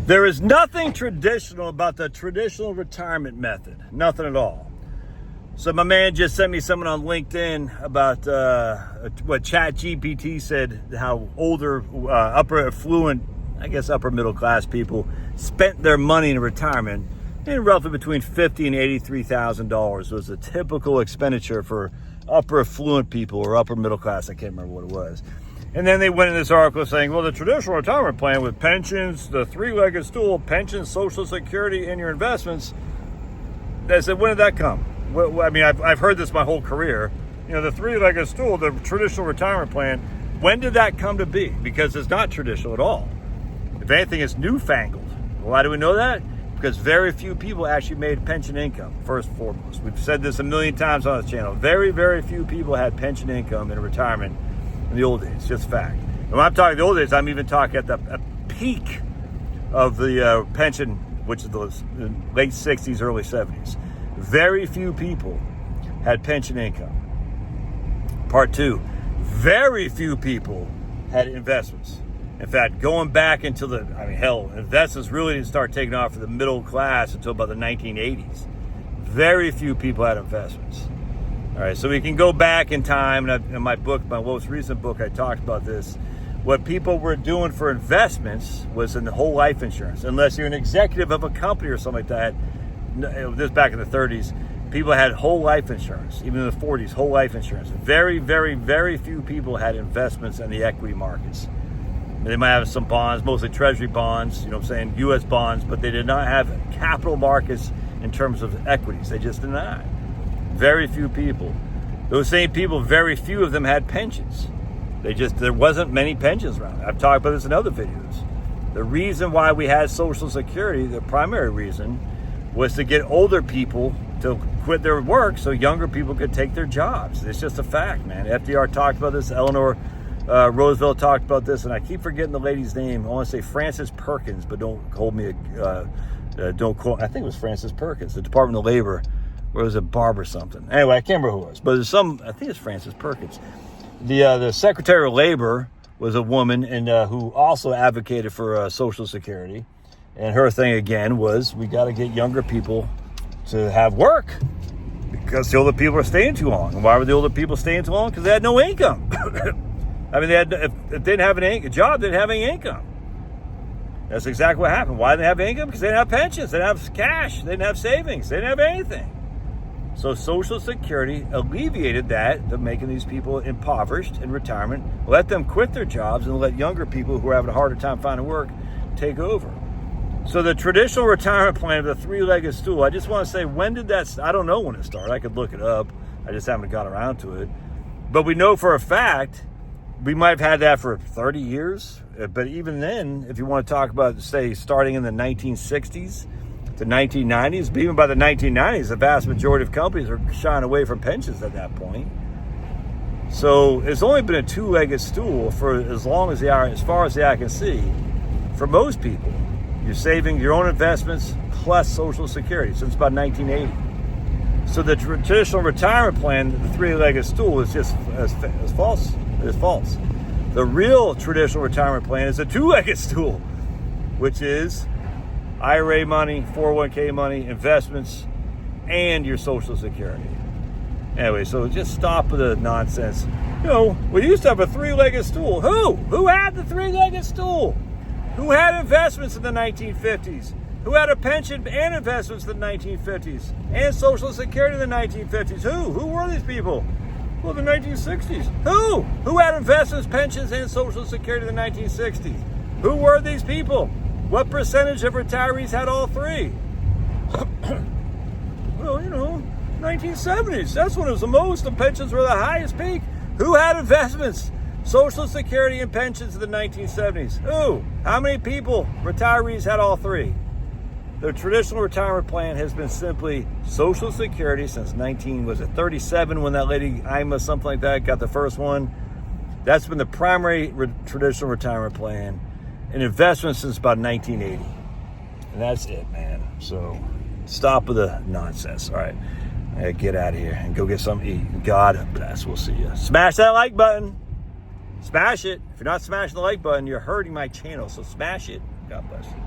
There is nothing traditional about the traditional retirement method. Nothing at all. So my man just sent me something on LinkedIn about what ChatGPT said, how older, upper affluent, I guess upper middle class people spent their money in retirement, and roughly between $50,000 and $83,000 was a typical expenditure for upper affluent people or upper middle class. I can't remember what it was. And then they went in this article saying, well, the traditional retirement plan with pensions, the three-legged stool, pensions, Social Security, and your investments. I said, when did that come? Well, I mean, I've heard this my whole career. You know, the three-legged stool, the traditional retirement plan, when did that come to be? Because it's not traditional at all. If anything, it's newfangled. Why do we know that? Because very few people actually made pension income, first and foremost. We've said this a million times on this channel. Very, very few people had pension income in retirement in the old days, just fact. And when I'm talking the old days, I'm even talking at the peak of the pension, which is the late 60s, early 70s. Very few people had pension income. Part two, very few people had investments. In fact, going back into investments really didn't start taking off for the middle class until about the 1980s. Very few people had investments. All right, so we can go back in time, and in my book, my most recent book, I talked about this. What people were doing for investments was in the whole life insurance. Unless you're an executive of a company or something like that, this back in the 30s, people had whole life insurance. Even in the 40s, whole life insurance. Very, very, very few people had investments in the equity markets. They might have some bonds, mostly treasury bonds, you know what I'm saying, U.S. bonds, but they did not have capital markets in terms of equities. They just did not. Very few people. Those same people, very few of them had pensions. There wasn't many pensions around. I've talked about this in other videos. The reason why we had Social Security, the primary reason, was to get older people to quit their work so younger people could take their jobs. It's just a fact, man. FDR talked about this. Eleanor Roosevelt talked about this, and I keep forgetting the lady's name. I want to say Frances Perkins, but don't hold me. Don't quote. I think it was Frances Perkins, the Department of Labor. Or was it Barbara something? Anyway, I can't remember who it was, but there's I think it's Frances Perkins. The Secretary of Labor was a woman, and who also advocated for Social Security. And her thing again was, we got to get younger people to have work because the older people are staying too long. And why were the older people staying too long? Because they had no income. I mean, if they didn't have a job, they didn't have any income. That's exactly what happened. Why didn't they have income? Because they didn't have pensions, they didn't have cash, they didn't have savings, they didn't have anything. So Social Security alleviated that, to making these people impoverished in retirement, let them quit their jobs and let younger people who are having a harder time finding work take over. So the traditional retirement plan of the three-legged stool, I just want to say, when did that, I don't know when it started. I could look it up. I just haven't got around to it. But we know for a fact, we might have had that for 30 years. But even then, if you want to talk about, say, starting in the 1960s, the 1990s, but even by the 1990s, the vast majority of companies are shying away from pensions at that point. So it's only been a two-legged stool for as long as as far as the eye can see, for most people. You're saving your own investments plus Social Security since about 1980. So the traditional retirement plan, the three-legged stool, is just as false. It's false. The real traditional retirement plan is a two-legged stool, which is IRA money, 401k money, investments, and your Social Security. Anyway, so just stop with the nonsense. You know, we used to have a three-legged stool. Who had the three-legged stool? Who had investments in the 1950s? Who had a pension and investments in the 1950s? And Social Security in the 1950s? Who were these people? Well, the 1960s. Who had investments, pensions, and Social Security in the 1960s? Who were these people? What percentage of retirees had all three? Well, 1970s. That's when it was the most. The pensions were the highest peak. Who had investments, Social Security, and pensions in the 1970s? Who? How many people, retirees, had all three? The traditional retirement plan has been simply Social Security since 37 when that lady, Ima, something like that, got the first one. That's been the primary traditional retirement plan. And investments since about 1980. And that's it, man. So stop with the nonsense. All right. I gotta get out of here and go get something to eat. God bless. We'll see you. Smash that like button. Smash it. If you're not smashing the like button, you're hurting my channel. So smash it. God bless you.